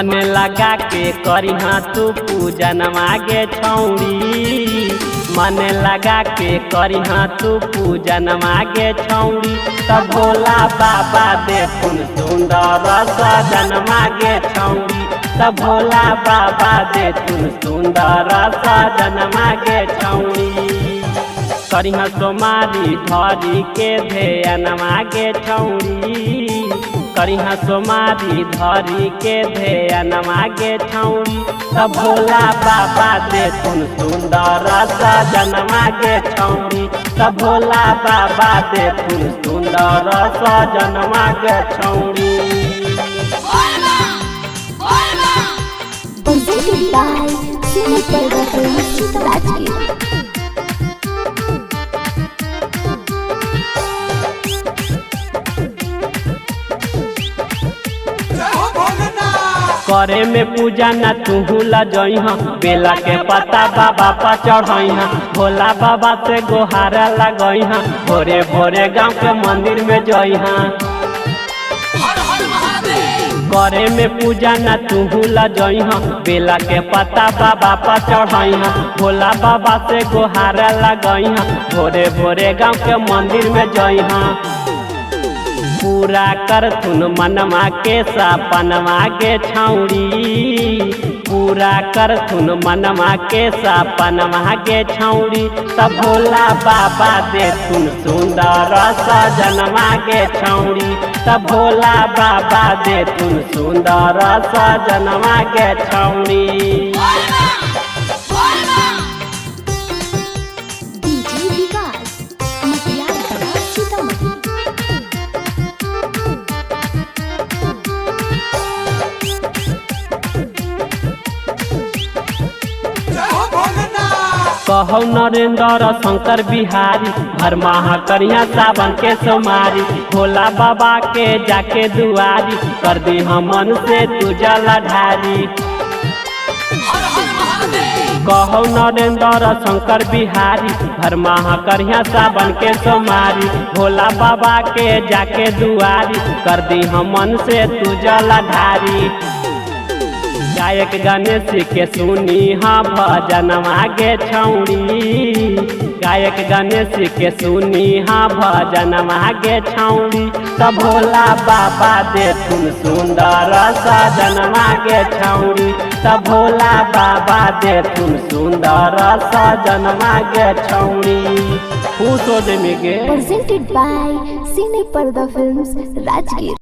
मन लगा के करिहा तू पूजन मागे छौड़ी, मन लगा के करिहा तू पूजन मागे छौड़ी। तब भोला बाबा देखुन सुंदर सजन मागे छौड़ी, तब भोला बाबा देखुन सुंदर सजन मागे छौड़ी। करिहा सोमारी धरी के ध्यान मागे छौड़ी, करिहा सोमारी धरी के ध्यान मागे छौड़ी। तब भोला बाबा देखुन सुंदर सजन मागे छौड़ी, तब भोला बाबा देखुन सुंदर सजन मागे छौड़ी। presented by Cine Parda Films, Rajgir। करे में पूजा न तुहू लजइहा, बेला के पता बाबा पर चढ़इहा। भोला बाबा से गोहारा लगइहा, भोरे भोरे गांव के मंदिर में जइहा। करे में पूजा न तुहू लजइहा, बेला के पता बाबा पर चढ़इहा। भोला बाबा से गोहारा लगइहा, भोरे भोरे गांव के मंदिर में जइहा। पूरा करथुन मनमा के सपनमा के छौड़ी, पूरा करथुन मनमा के सपनमा के छौड़ी। तब भोला बाबा देथुन सुंदर सजनमा के छौड़ी, तब भोला बाबा देथुन सुंदर सजनमा के छौड़ी। DJ विकास, मटियार कला, सीतामढ़ी। कहौ नरेंद्र शंकर बिहारी, भर माह करिया सावन के सोमारी। भोला बाबा के जाके दुआरी, कर दी हमन से तू जलधारी। कहौ नरेंद्र शंकर बिहारी, भर माह करिया सावन के सोमारी। भोला बाबा के जाके दुआरी, कर दी हमन से तू जलधारी। गायक गणेश के सुनी हाँ भजन मागे छौड़ी, गायक गणेश के सुनी हाँ भजन मागे छौड़ी। तब भोला बाबा देथुन सुंदर सजन मागे छौड़ी, तब भोला बाबा देथुन सुंदर सजन मागे छौड़ी। Presented by Cine Parda Films, Rajgir।